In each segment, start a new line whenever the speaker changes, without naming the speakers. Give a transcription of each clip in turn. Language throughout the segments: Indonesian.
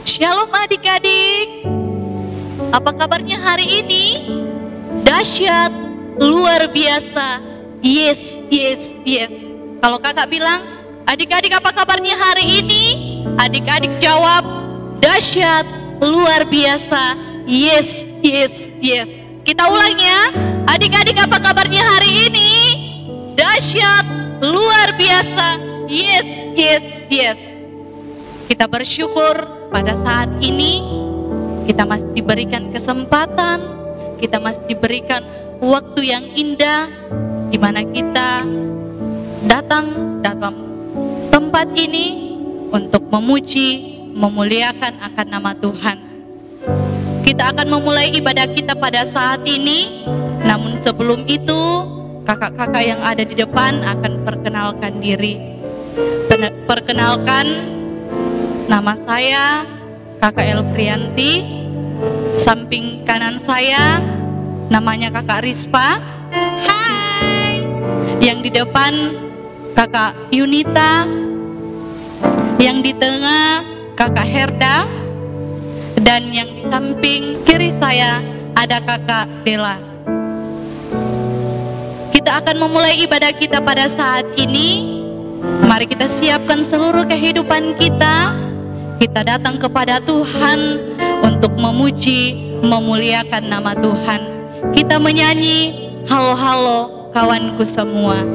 Shalom adik-adik. Apa kabarnya hari ini? Dahsyat, luar biasa. Yes, yes, yes. Kalau kakak bilang, adik-adik apa kabarnya hari ini? Adik-adik jawab, dahsyat, luar biasa. Yes, yes, yes. Kita ulang ya. Adik-adik apa kabarnya hari ini? Dahsyat, luar biasa. Yes, yes, yes. Kita bersyukur pada saat ini kita masih diberikan kesempatan, kita masih diberikan waktu yang indah di mana kita datang dalam tempat ini untuk memuji, memuliakan akan nama Tuhan. Kita akan memulai ibadah kita pada saat ini, namun sebelum itu kakak-kakak yang ada di depan akan perkenalkan diri. Perkenalkan, nama saya Kakak Elfrianti. Samping kanan saya namanya Kakak Rispa. Hai. Yang di depan Kakak Yunita. Yang di tengah Kakak Herda. Dan yang di samping kiri saya ada Kakak Dela. Kita akan memulai ibadah kita pada saat ini. Mari kita siapkan seluruh kehidupan kita. Kita datang kepada Tuhan untuk memuji, memuliakan nama Tuhan. Kita menyanyi, halo halo kawanku semua.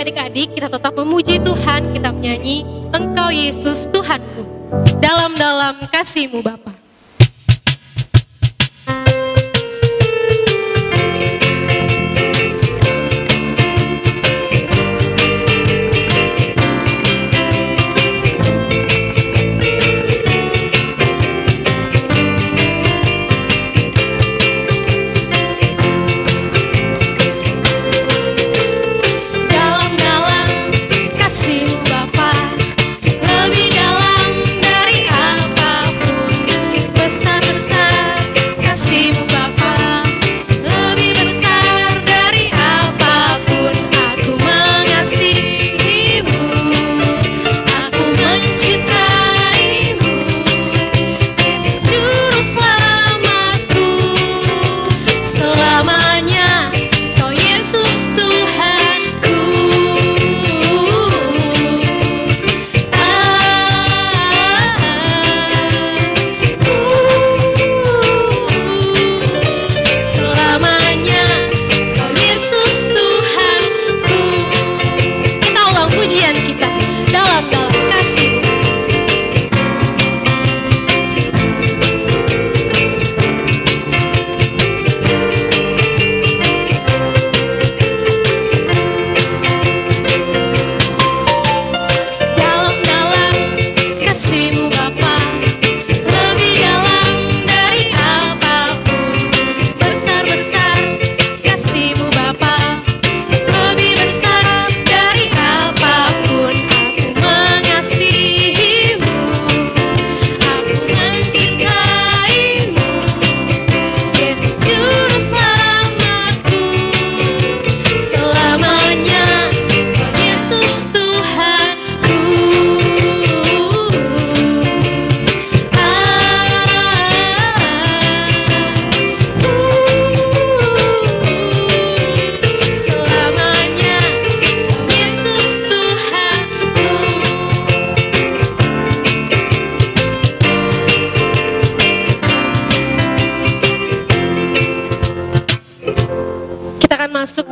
Adik-adik, kita tetap memuji Tuhan, kita menyanyi Engkau Yesus Tuhanku, dalam-dalam kasih-Mu Bapa.
Lebih dalam dari apapun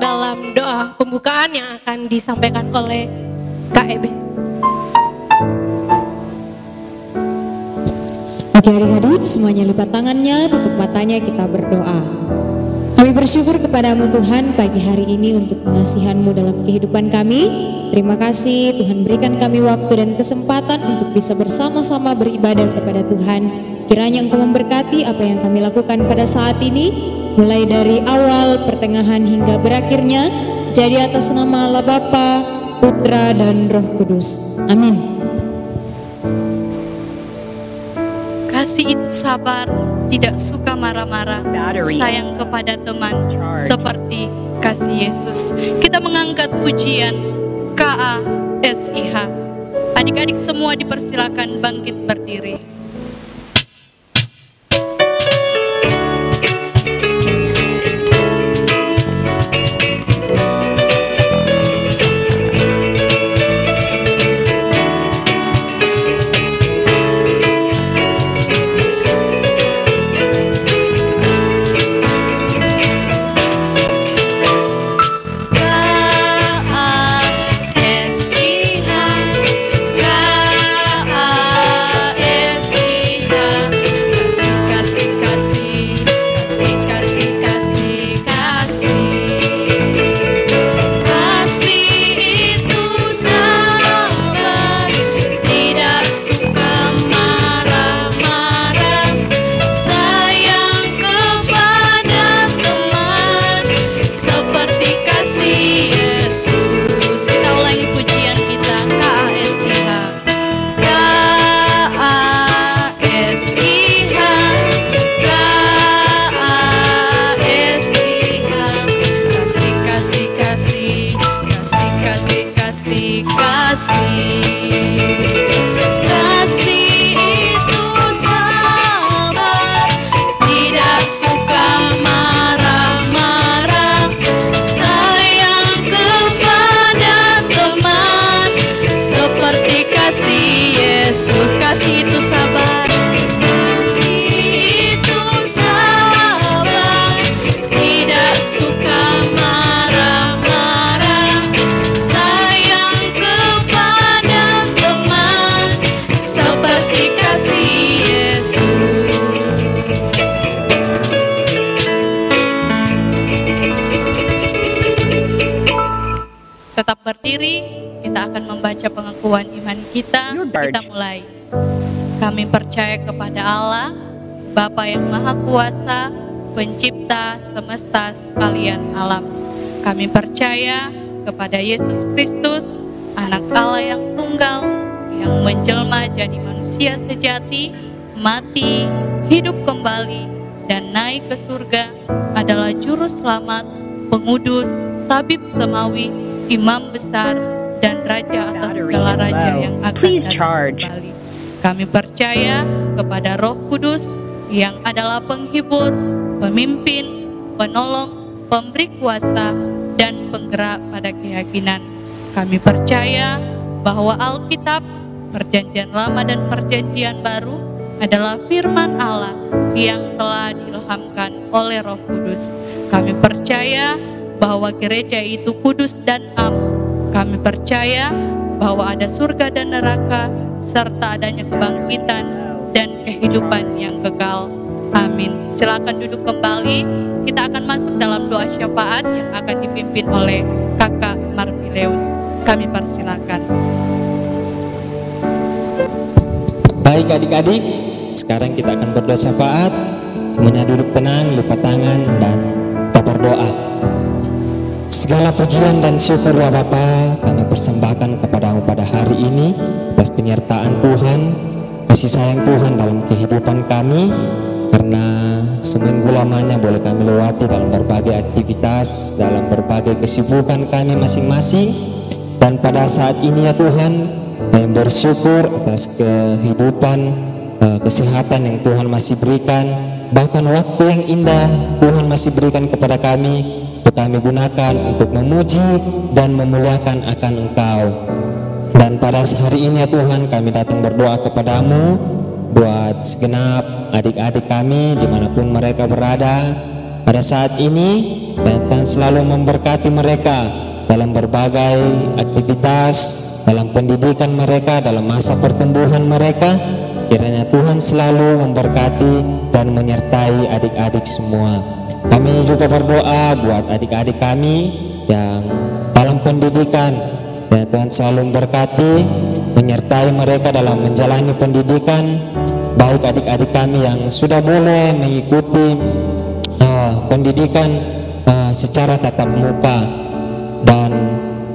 dalam doa pembukaan yang akan disampaikan oleh Kak Ebe.
Oke adik-adik, semuanya lipat tangannya, tutup matanya, kita berdoa. Kami bersyukur kepadamu Tuhan pagi hari ini untuk pengasihan-Mu dalam kehidupan kami. Terima kasih Tuhan, berikan kami waktu dan kesempatan untuk bisa bersama-sama beribadah kepada Tuhan. Kiranya Engkau memberkati apa yang kami lakukan pada saat ini, mulai dari awal, pertengahan hingga berakhirnya. Jadi atas nama Allah Bapa, Putra dan Roh Kudus. Amin.
Kasih itu sabar, tidak suka marah-marah, sayang kepada teman, seperti kasih Yesus. Kita mengangkat pujian KASIH. Adik-adik semua dipersilakan bangkit berdiri. Yesus, kasih itu sabar. Kasih itu sabar, tidak suka marah-marah, sayang kepada teman, seperti kasih Yesus. Tetap berdiri, kita akan membaca pengakuan iman kita. Kita mulai. Kami percaya kepada Allah, Bapa yang Maha Kuasa, Pencipta semesta sekalian alam. Kami percaya kepada Yesus Kristus, Anak Allah yang tunggal, yang menjelma jadi manusia sejati, mati, hidup kembali, dan naik ke surga, adalah Juru Selamat, Pengudus, Tabib Semawi, Imam Besar, dan Raja atas segala raja yang akan datang kembali. Kami percaya kepada Roh Kudus yang adalah penghibur, pemimpin, penolong, pemberi kuasa, dan penggerak pada keyakinan. Kami percaya bahwa Alkitab, Perjanjian Lama dan Perjanjian Baru adalah firman Allah yang telah diilhamkan oleh Roh Kudus. Kami percaya bahwa gereja itu kudus dan am. Kami percaya bahwa ada surga dan neraka, serta adanya kebangkitan dan kehidupan yang kekal. Amin. Silakan duduk kembali. Kita akan masuk dalam doa syafaat yang akan dipimpin oleh Kakak Marvileus. Kami persilakan.
Baik adik-adik, sekarang kita akan berdoa syafaat. Semuanya duduk tenang, lipat tangan, dan kita berdoa. Segala pujian dan syukur ya Bapa, kami persembahkan kepadamu pada hari ini atas penyertaan Tuhan, kasih sayang Tuhan dalam kehidupan kami, karena seminggu lamanya boleh kami lewati dalam berbagai aktivitas, dalam berbagai kesibukan kami masing-masing. Dan pada saat ini ya Tuhan, kami bersyukur atas kehidupan, kesehatan yang Tuhan masih berikan, bahkan waktu yang indah Tuhan masih berikan kepada kami, untuk kami gunakan untuk memuji dan memuliakan akan Engkau. Dan pada hari ini ya Tuhan, kami datang berdoa kepadamu buat segenap adik-adik kami dimanapun mereka berada, pada saat ini, dan Tuhan selalu memberkati mereka dalam berbagai aktivitas, dalam pendidikan mereka, dalam masa pertumbuhan mereka. Kiranya Tuhan selalu memberkati dan menyertai adik-adik semua. Kami juga berdoa buat adik-adik kami yang dalam pendidikan, dan Tuhan selalu memberkati, menyertai mereka dalam menjalani pendidikan, baik adik-adik kami yang sudah boleh mengikuti pendidikan secara tatap muka, dan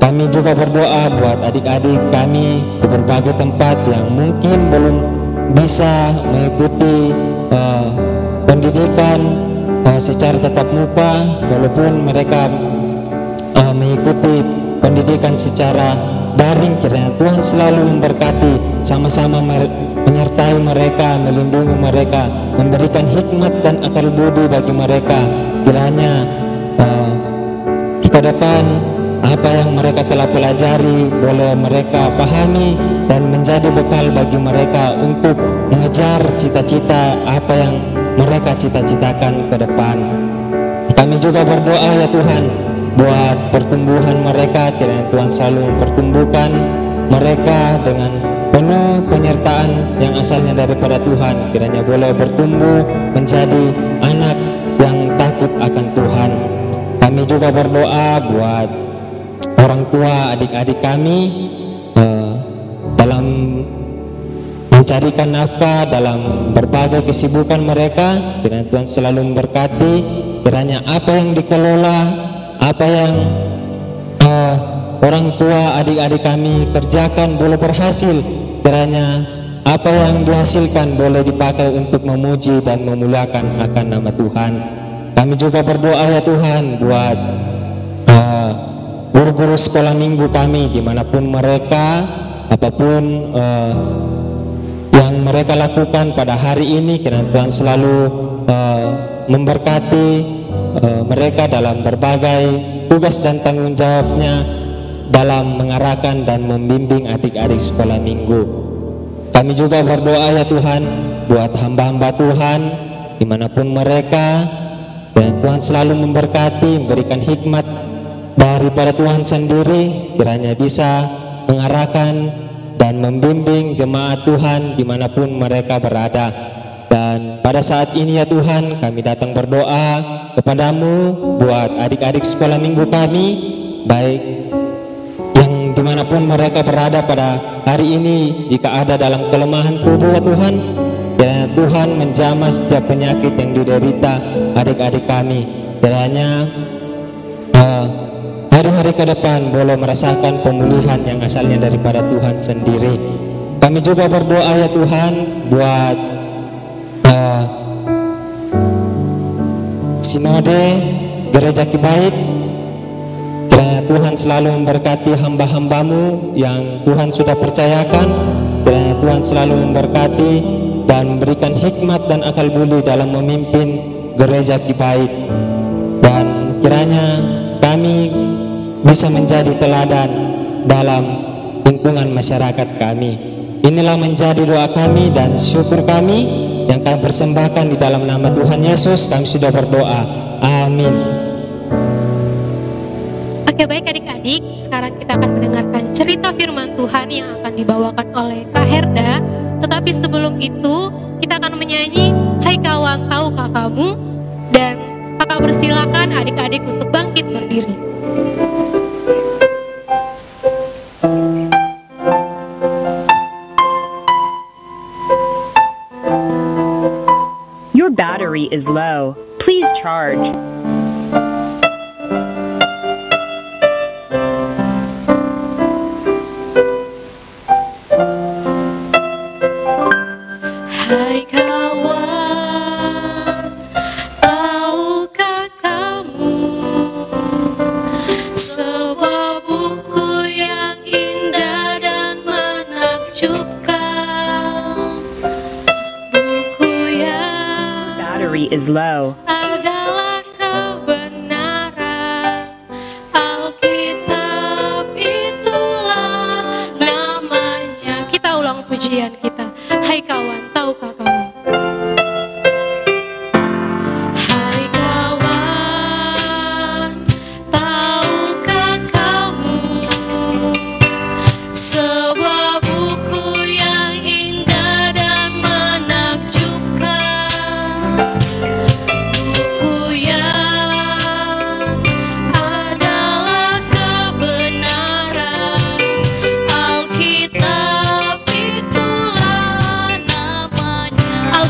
kami juga berdoa buat adik-adik kami di berbagai tempat yang mungkin belum bisa mengikuti pendidikan secara tatap muka, walaupun mereka mengikuti pendidikan secara daring. Kiranya Tuhan selalu memberkati, sama-sama menyertai mereka, melindungi mereka, memberikan hikmat dan akal budi bagi mereka. Kiranya ke depan apa yang mereka telah pelajari boleh mereka pahami dan menjadi bekal bagi mereka untuk mengejar cita-cita apa yang mereka cita-citakan ke depan. Kami juga berdoa ya Tuhan buat pertumbuhan mereka. Kiranya Tuhan selalu mempertumbuhkan mereka dengan penuh penyertaan yang asalnya daripada Tuhan. Kiranya boleh bertumbuh menjadi anak yang takut akan Tuhan. Kami juga berdoa buat orang tua adik-adik kami dalam mencarikan nafkah, dalam berbagai kesibukan mereka. Kiranya Tuhan selalu memberkati. Kiranya apa yang dikelola, apa yang orang tua adik-adik kami kerjakan boleh berhasil. Kiranya apa yang dihasilkan boleh dipakai untuk memuji dan memuliakan akan nama Tuhan. Kami juga berdoa ya Tuhan buat guru-guru sekolah minggu kami, dimanapun mereka, apapun yang mereka lakukan pada hari ini. Kiranya Tuhan selalu memberkati mereka dalam berbagai tugas dan tanggung jawabnya dalam mengarahkan dan membimbing adik-adik sekolah minggu. Kami juga berdoa ya Tuhan buat hamba-hamba Tuhan dimanapun mereka, dan Tuhan selalu memberkati, memberikan hikmat daripada Tuhan sendiri. Kiranya bisa mengarahkan dan membimbing jemaat Tuhan dimanapun mereka berada. Dan pada saat ini ya Tuhan, kami datang berdoa kepadamu buat adik-adik sekolah minggu kami, baik yang dimanapun mereka berada pada hari ini. Jika ada dalam kelemahan tubuh ya Tuhan, kiranya Tuhan menjamah setiap penyakit yang diderita adik-adik kami. Kiranya hari-hari ke depan boleh merasakan pemulihan yang asalnya daripada Tuhan sendiri. Kami juga berdoa ya Tuhan buat Sinode Gereja Kibait. Kiranya Tuhan selalu memberkati hamba-hambamu yang Tuhan sudah percayakan. Kiranya Tuhan selalu memberkati dan memberikan hikmat dan akal budi dalam memimpin Gereja Kibait. Dan kiranya kami bisa menjadi teladan dalam lingkungan masyarakat kami. Inilah menjadi doa kami dan syukur kami yang kami persembahkan di dalam nama Tuhan Yesus. Kami sudah berdoa. Amin.
Oke, baik adik-adik, sekarang kita akan mendengarkan cerita firman Tuhan yang akan dibawakan oleh Kak Herda. Tetapi sebelum itu, kita akan menyanyi Hai Kawan Tahukah Kamu, dan kakak persilakan adik-adik untuk bangkit berdiri.
Your battery is low. Please charge.
Hai kawan, tahukah kamu sebuah buku yang indah dan menakjubkan? Buku yang
Battery is low.
adalah kebenaran. Alkitab itulah namanya. Kita ulang pujian kita. Hai kawan, tahukah kamu? Hai kawan.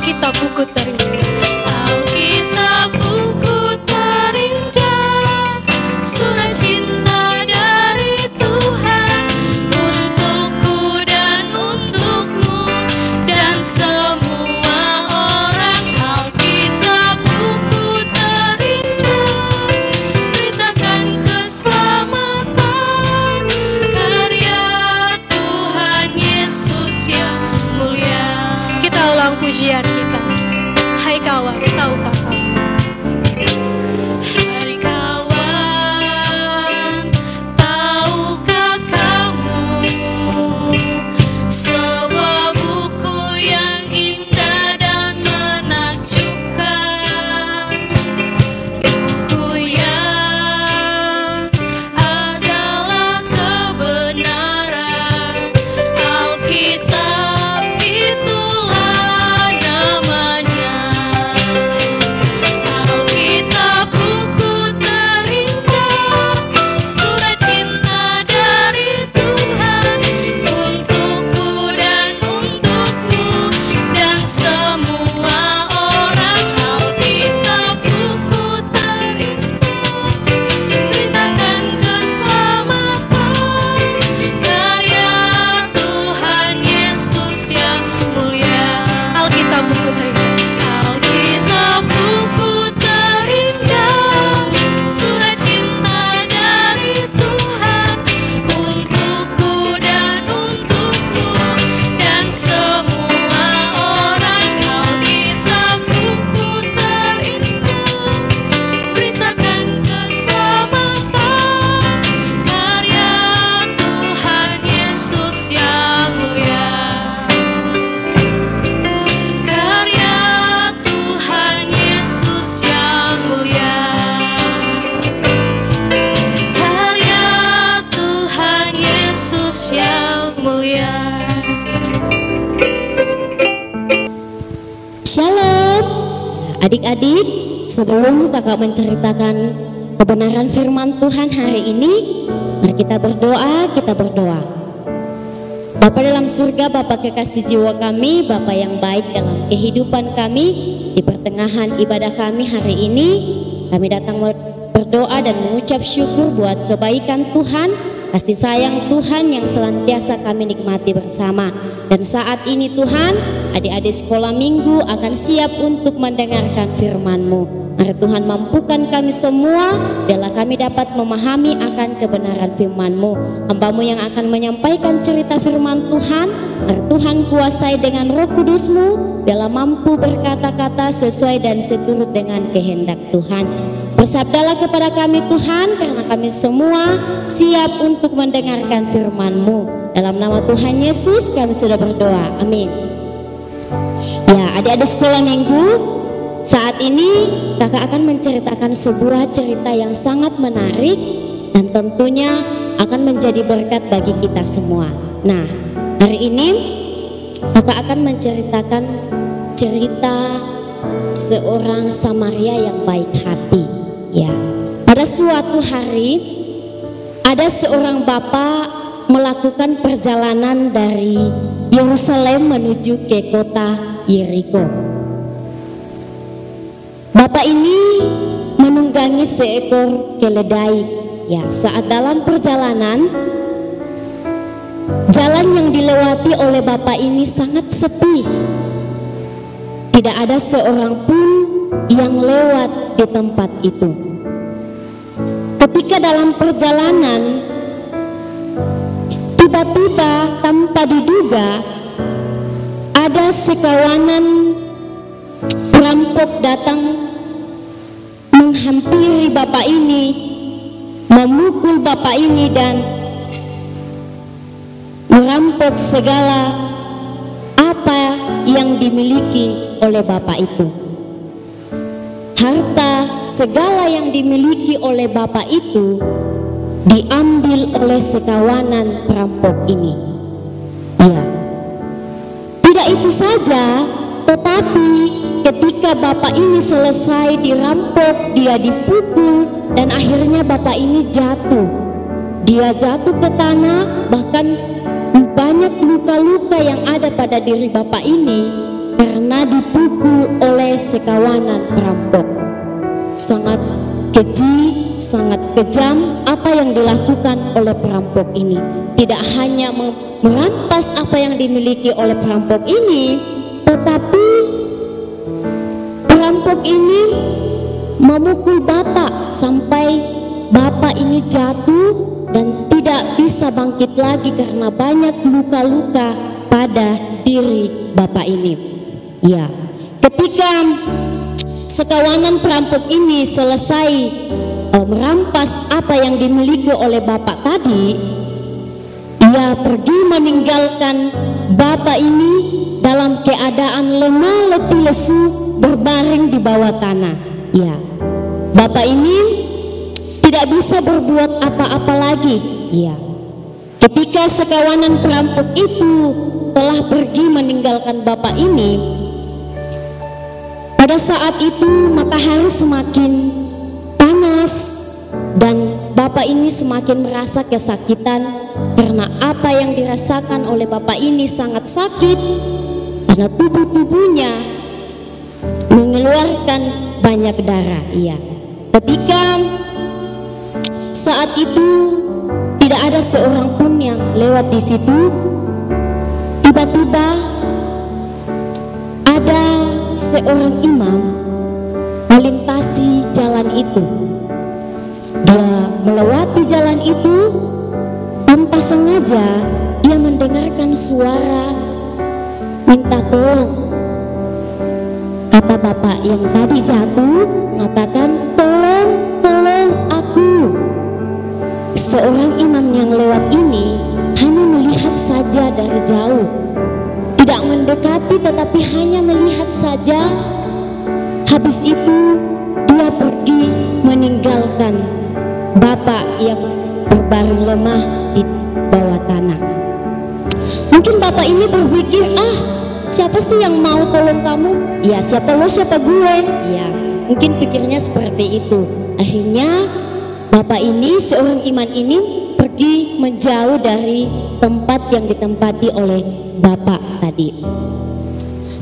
Alkitab buku terindah, Alkitab buku terindah, surat cinta dari Tuhan untukku dan untukmu dan semua orang. Alkitab buku terindah, beritakan keselamatan karya Tuhan Yesus yang mulia. Kita ulang pujian kita. Hai kawan, tahukah kamu? Hai kawan, tahukah kamu? Sebuah buku yang indah dan menakjubkan, buku yang adalah kebenaran. Alkitab itulah namanya. Alkitab buku terindah, surat cinta dari Tuhan untukku dan untukmu dan semua orang. Alkitab buku terindah, beritakan keselamatan karya Tuhan Yesus yang mulia. Alkitab buku terindah, Alkitab buku terindah, surat cinta dari Tuhan untukku dan untukmu dan semua orang. Alkitab buku terindah, beritakan keselamatan karya Tuhan Yesus yang mulia. Karya Tuhan Yesus yang mulia. Karya Tuhan Yesus yang mulia.
Shalom adik-adik, sebelum kakak menceritakan kebenaran firman Tuhan hari ini, mari kita berdoa. Bapa dalam surga, Bapa kekasih jiwa kami, Bapa yang baik dalam kehidupan kami, di pertengahan ibadah kami hari ini, kami datang berdoa dan mengucap syukur buat kebaikan Tuhan, kasih sayang Tuhan yang senantiasa kami nikmati bersama. Dan saat ini Tuhan, adik-adik sekolah minggu akan siap untuk mendengarkan firman-Mu. Mari Tuhan mampukan kami semua, biarlah kami dapat memahami akan kebenaran firman-Mu. Hamba-Mu yang akan menyampaikan cerita firman Tuhan, mari Tuhan kuasai dengan Roh Kudus-Mu, biarlah mampu berkata-kata sesuai dan seturut dengan kehendak Tuhan. Bersabdalah kepada kami Tuhan, karena kami semua siap untuk mendengarkan firman-Mu. Dalam nama Tuhan Yesus kami sudah berdoa, amin. Ya, adik-adik sekolah minggu, saat ini kakak akan menceritakan sebuah cerita yang sangat menarik dan tentunya akan menjadi berkat bagi kita semua. Nah, hari ini kakak akan menceritakan cerita seorang Samaria yang baik hati. Ya, pada suatu hari ada seorang bapak melakukan perjalanan dari Yerusalem menuju ke kota Yeriko. Bapak ini menunggangi seekor keledai. Ya, saat dalam perjalanan, jalan yang dilewati oleh bapak ini sangat sepi. Tidak ada seorang pun yang lewat di tempat itu. Ketika dalam perjalanan, tiba-tiba tanpa diduga ada sekawanan perampok datang menghampiri bapak ini, memukul bapak ini dan merampok segala apa yang dimiliki oleh bapak itu. Harta segala yang dimiliki oleh bapak itu diambil oleh sekawanan perampok ini. Ya, tidak itu saja, tetapi ketika bapak ini selesai dirampok, dia dipukul dan akhirnya bapak ini jatuh. Dia jatuh ke tanah, bahkan banyak luka-luka yang ada pada diri bapak ini karena dipukul sekawanan perampok. Sangat keji, sangat kejam apa yang dilakukan oleh perampok ini. Tidak hanya merampas apa yang dimiliki oleh perampok ini, tetapi perampok ini memukul bapak sampai bapak ini jatuh dan tidak bisa bangkit lagi karena banyak luka-luka pada diri bapak ini. Ya, ketika sekawanan perampok ini selesai merampas apa yang dimiliki oleh bapak tadi, ia pergi meninggalkan bapak ini dalam keadaan lemah letih lesu berbaring di bawah tanah. Ya, bapak ini tidak bisa berbuat apa-apa lagi. Ya, ketika sekawanan perampok itu telah pergi meninggalkan bapak ini, pada saat itu matahari semakin panas dan bapak ini semakin merasa kesakitan karena apa yang dirasakan oleh bapak ini sangat sakit karena tubuhnya mengeluarkan banyak darah. Iya. Ketika saat itu tidak ada seorang pun yang lewat di situ, tiba-tiba ada seorang imam melintasi jalan itu. Dia melewati jalan itu, tanpa sengaja dia mendengarkan suara minta tolong. Kata bapak yang tadi jatuh mengatakan, tolong, tolong aku. Seorang imam yang lewat ini hanya melihat saja dari jauh, tidak mendekati tetapi hanya melihat saja. Habis itu dia pergi meninggalkan bapak yang berbaring lemah di bawah tanah. Mungkin bapak ini berpikir, siapa sih yang mau tolong kamu? Ya, siapa lo, siapa gue? Ya, mungkin pikirnya seperti itu. Akhirnya bapak ini, seorang iman ini pergi menjauh dari tempat yang ditempati oleh bapak tadi.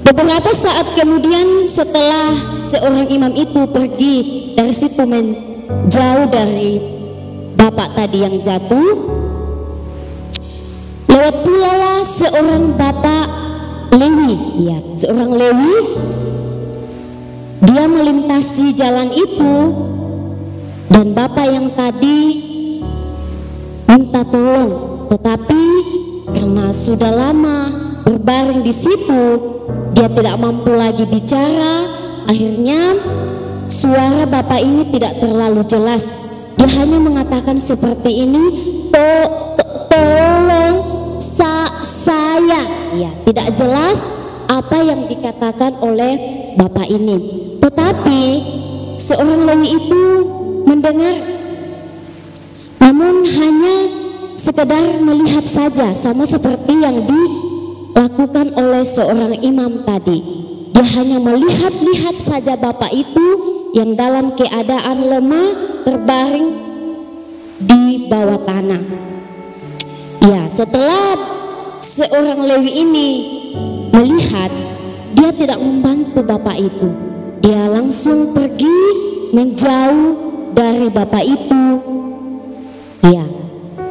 Beberapa saat kemudian setelah seorang imam itu pergi dari situ menjauh dari bapak tadi yang jatuh, lewat pula lah seorang bapak Lewi. Ya, seorang Lewi. Dia melintasi jalan itu dan bapak yang tadi minta tolong, tetapi karena sudah lama berbaring di situ, dia tidak mampu lagi bicara. Akhirnya suara bapak ini tidak terlalu jelas. Dia hanya mengatakan seperti ini, tolong saya. Ya, tidak jelas apa yang dikatakan oleh bapak ini. Tetapi seorang Lewi itu mendengar, namun hanya sekedar melihat saja, sama seperti yang dilakukan oleh seorang imam tadi. Dia hanya melihat-lihat saja bapak itu yang dalam keadaan lemah terbaring di bawah tanah. Ya, setelah seorang Lewi ini melihat, dia tidak membantu bapak itu. Dia langsung pergi menjauh dari bapak itu. Ya,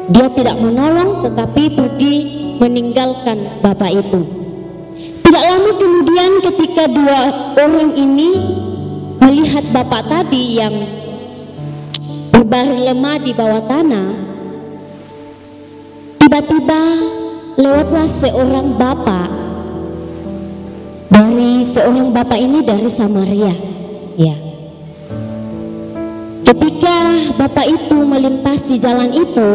dia tidak menolong tetapi pergi meninggalkan bapak itu. Tidak lama kemudian ketika dua orang ini melihat bapak tadi yang berbaring lemah di bawah tanah, tiba-tiba lewatlah seorang bapak dari Samaria. Ya. Ketika bapak itu melintasi jalan itu,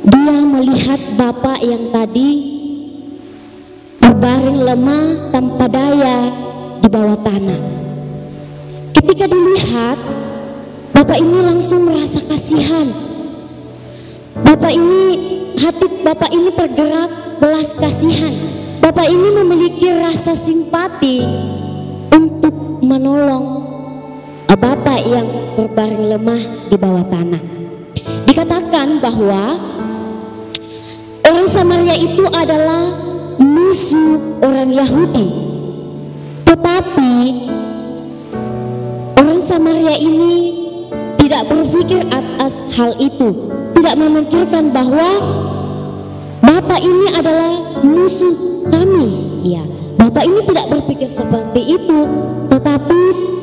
dia melihat bapak yang tadi berbaring lemah tanpa daya di bawah tanah. Ketika dilihat, bapak ini langsung merasa kasihan. Hati bapak ini tergerak belas kasihan. Bapak ini memiliki rasa simpati untuk menolong bapak yang berbaring lemah di bawah tanah. Dikatakan bahwa orang Samaria itu adalah musuh orang Yahudi.
Tetapi orang Samaria ini tidak berpikir atas hal itu, tidak memikirkan bahwa Bapak ini adalah musuh kami. Ya, Bapak ini tidak berpikir seperti itu, tetapi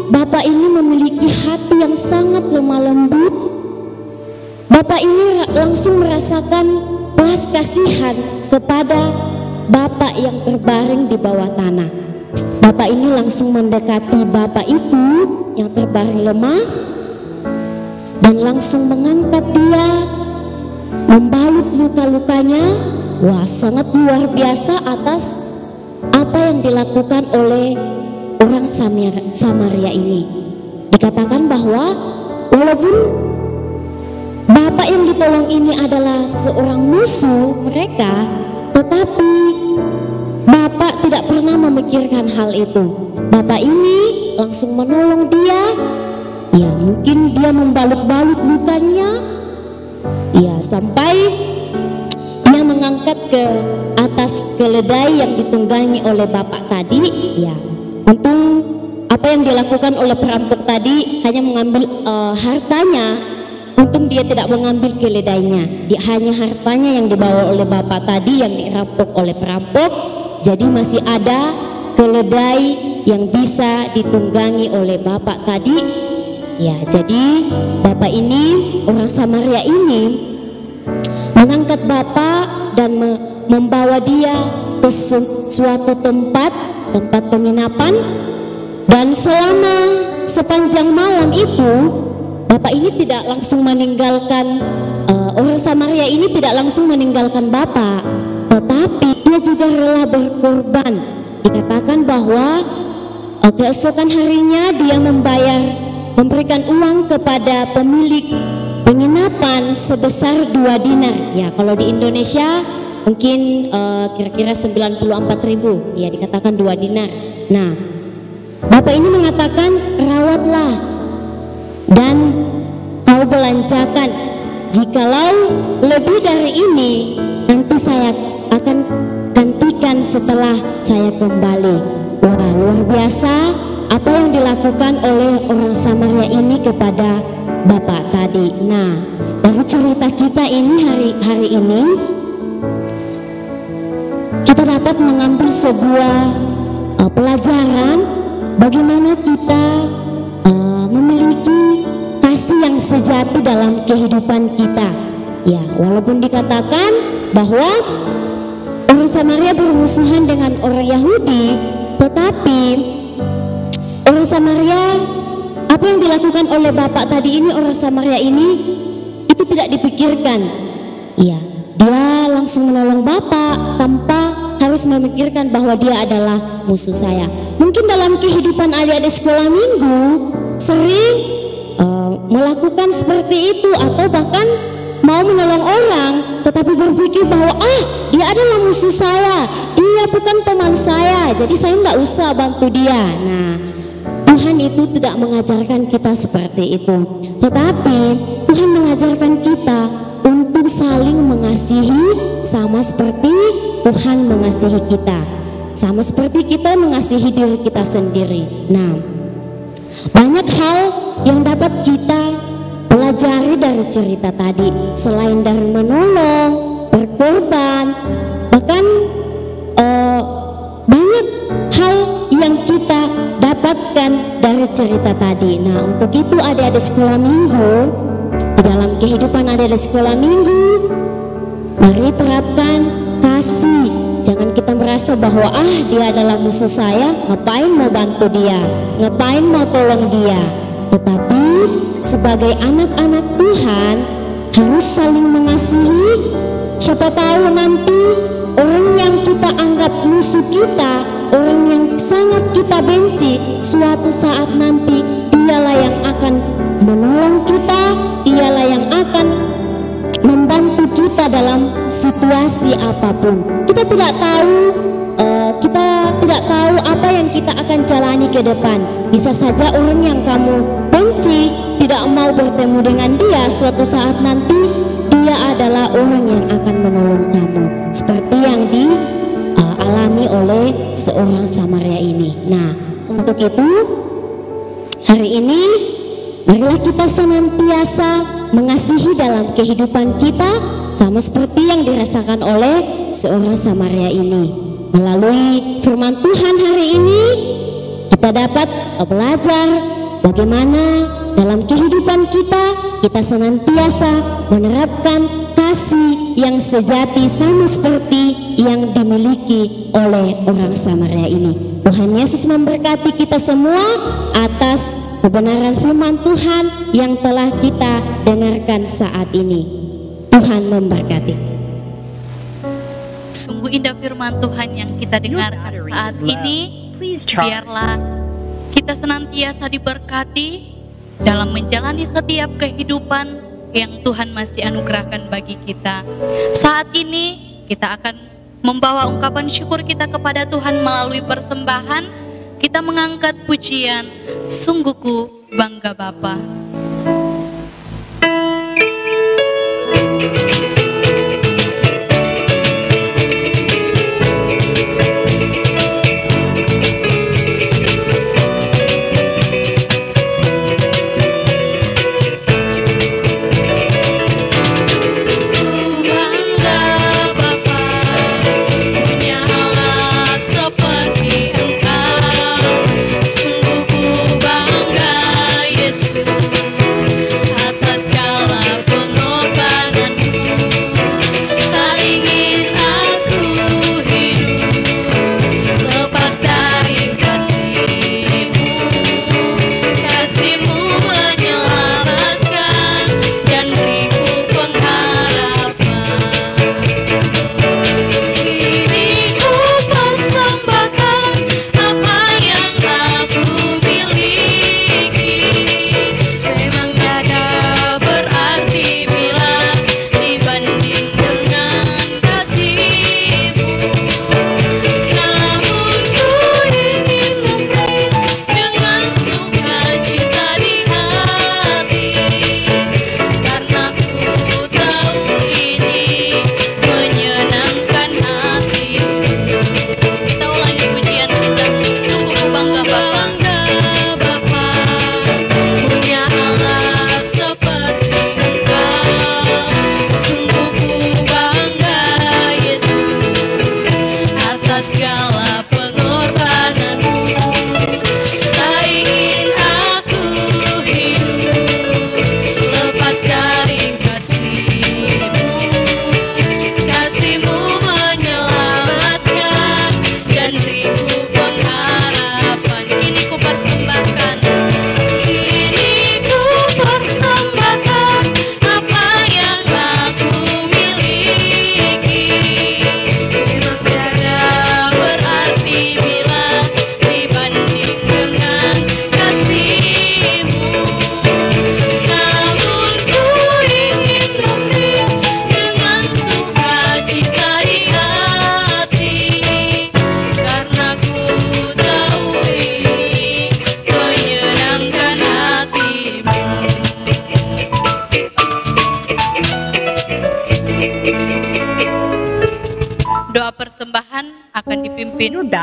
Bapak ini memiliki hati yang sangat lemah lembut. Bapak ini langsung merasakan belas kasihan kepada Bapak yang terbaring di bawah tanah. Bapak ini langsung mendekati Bapak itu yang terbaring lemah dan langsung mengangkat dia, membalut luka-lukanya. Wah, sangat luar biasa atas apa yang dilakukan oleh orang Samaria ini. Dikatakan bahwa walaupun Bapak yang ditolong ini adalah seorang musuh mereka, tetapi Bapak tidak pernah memikirkan hal itu. Bapak ini langsung menolong dia. Ya, mungkin dia membalut-balut lukanya. Ya, sampai dia mengangkat ke atas keledai yang ditunggangi oleh Bapak tadi. Ya, untung apa yang dilakukan oleh perampok tadi hanya mengambil hartanya. Untung dia tidak mengambil keledainya. Hanya hartanya yang dibawa oleh Bapak tadi yang dirampok oleh perampok. Jadi masih ada keledai yang bisa ditunggangi oleh Bapak tadi. Ya, jadi Bapak ini, orang Samaria ini mengangkat Bapak dan membawa dia ke suatu tempat penginapan. Dan selama sepanjang malam itu Bapak ini tidak langsung meninggalkan, orang Samaria ini tidak langsung meninggalkan Bapak, tetapi dia juga rela berkorban. Dikatakan bahwa keesokan harinya dia memberikan uang kepada pemilik penginapan sebesar 2 dinar. Ya, kalau di Indonesia mungkin kira-kira 94.000. Ya, dikatakan 2 dinar. Nah, Bapak ini mengatakan, rawatlah dan kau belanjakan. Jikalau lebih dari ini, nanti saya akan gantikan setelah saya kembali. Wah, luar biasa apa yang dilakukan oleh orang Samaria ini kepada Bapak tadi. Nah, dari cerita kita ini hari ini kita dapat mengambil sebuah pelajaran bagaimana kita memiliki kasih yang sejati dalam kehidupan kita. Ya, walaupun dikatakan bahwa orang Samaria bermusuhan dengan orang Yahudi, tetapi orang Samaria, apa yang dilakukan oleh Bapak tadi ini, orang Samaria ini itu tidak dipikirkan. Ya, dia langsung menolong Bapak tanpa harus memikirkan bahwa dia adalah musuh saya. Mungkin dalam kehidupan adik-adik sekolah minggu sering melakukan seperti itu, atau bahkan mau menolong orang tetapi berpikir bahwa dia adalah musuh saya, dia bukan teman saya, jadi saya nggak usah bantu dia. Nah, Tuhan itu tidak mengajarkan kita seperti itu, tetapi Tuhan mengajarkan kita untuk saling mengasihi, sama seperti Tuhan mengasihi kita, sama seperti kita mengasihi diri kita sendiri. Nah, banyak hal yang dapat kita pelajari dari cerita tadi, selain dari menolong, berkorban, bahkan banyak hal yang kita dapatkan dari cerita tadi. Nah, untuk itu adik-adik sekolah minggu, di dalam kehidupan adik-adik sekolah minggu, mari terapkan kasih. Jangan kita merasa bahwa dia adalah musuh saya, ngapain mau bantu dia, ngapain mau tolong dia. Tetapi sebagai anak-anak Tuhan harus saling mengasihi. Siapa tahu nanti orang yang kita anggap musuh kita, orang yang sangat kita benci, suatu saat nanti dialah yang akan menolong kita, dialah yang akan membantu kita dalam situasi apapun. Kita tidak tahu apa yang kita akan jalani ke depan. Bisa saja orang yang kamu benci, tidak mau bertemu dengan dia, suatu saat nanti dia adalah orang yang akan menolong kamu, seperti yang dialami oleh seorang Samaria ini. Nah, untuk itu, hari ini marilah kita senantiasa mengasihi dalam kehidupan kita, sama seperti yang dirasakan oleh seorang Samaria ini. Melalui firman Tuhan hari ini, kita dapat belajar bagaimana dalam kehidupan kita senantiasa menerapkan kasih yang sejati sama seperti yang dimiliki oleh orang Samaria ini. Tuhan Yesus memberkati kita semua atas kebenaran firman Tuhan yang telah kita dengarkan saat ini. Tuhan memberkati.
Sungguh indah firman Tuhan yang kita dengarkan saat ini. Biarlah kita senantiasa diberkati dalam menjalani setiap kehidupan yang Tuhan masih anugerahkan bagi kita. Saat ini kita akan membawa ungkapan syukur kita kepada Tuhan melalui persembahan. Kita mengangkat pujian, sungguh ku bangga Bapa.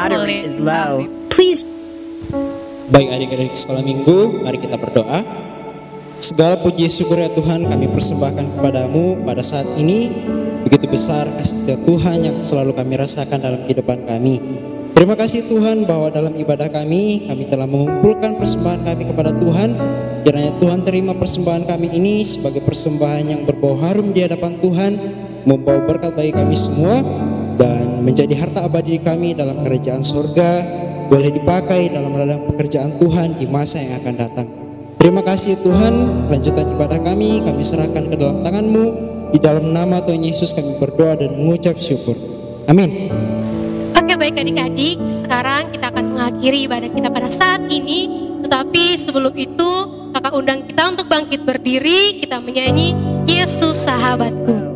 Oleh Please.
Baik adik-adik sekolah minggu, mari kita berdoa. Segala puji syukur ya Tuhan kami persembahkan kepadamu pada saat ini. Begitu besar kasih setia Tuhan yang selalu kami rasakan dalam kehidupan kami. Terima kasih Tuhan bahwa dalam ibadah kami telah mengumpulkan persembahan kami kepada Tuhan. Kiranya Tuhan terima persembahan kami ini sebagai persembahan yang berbau harum di hadapan Tuhan, membawa berkat bagi kami semua, dan menjadi harta abadi kami dalam kerajaan surga, boleh dipakai dalam ladang pekerjaan Tuhan di masa yang akan datang. Terima kasih Tuhan, lanjutan ibadah kami serahkan ke dalam tangan-Mu. Di dalam nama Tuhan Yesus kami berdoa dan mengucap syukur. Amin.
Oke, baik adik-adik, sekarang kita akan mengakhiri ibadah kita pada saat ini. Tetapi sebelum itu, kakak undang kita untuk bangkit berdiri. Kita menyanyi Yesus Sahabatku.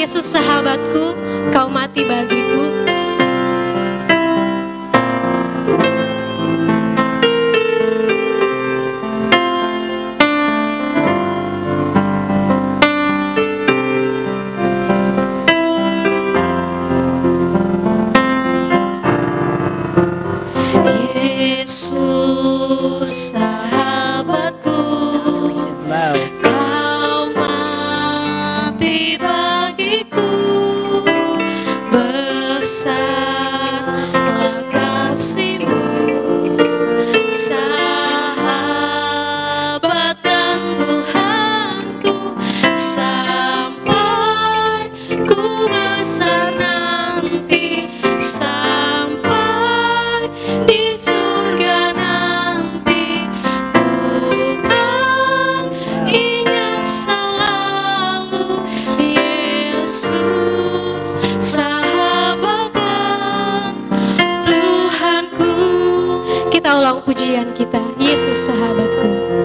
Yesus sahabatku, kau mati bagiku. kita ulang pujian kita, Yesus sahabatku.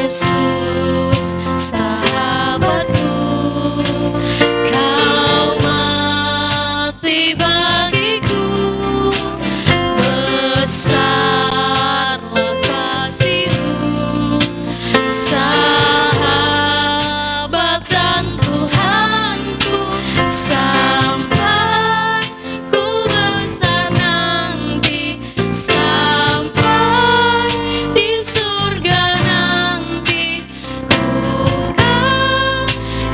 Yesus sahabatku, kau mati bagiku, besarlah kasih-Mu, sahabat dan Tuhanku, sampai ku besar nanti, sampai di surga nanti, ku kan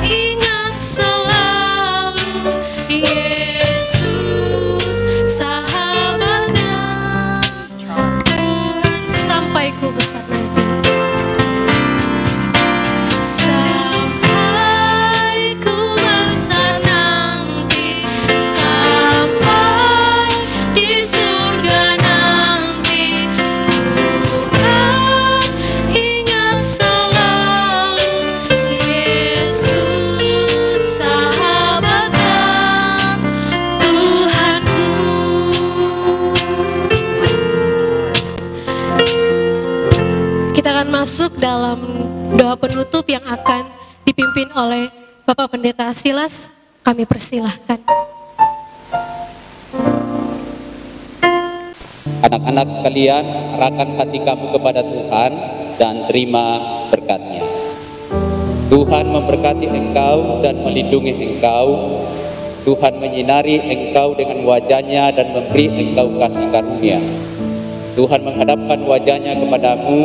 ingat selalu Yesus sahabatnya Tuhan,
Sampai ku besar nanti.
sampai ku besar nanti, sampai di surga nanti, ku kan ingat selalu Yesus sahabat dan Tuhanku.
Kita akan masuk dalam doa penutup yang akan dipimpin oleh Bapak Pendeta Silas. Kami persilahkan.
Anak-anak sekalian, arahkan hati kamu kepada Tuhan dan terima berkat-Nya. Tuhan memberkati engkau dan melindungi engkau. Tuhan menyinari engkau dengan wajah-Nya dan memberi engkau kasih karunia. Tuhan menghadapkan wajah-Nya kepadamu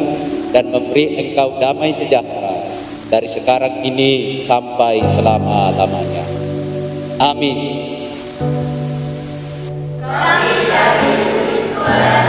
dan memberi engkau damai sejahtera dari sekarang ini sampai selama-lamanya. Amin.
Kami dari Sumit Keluarga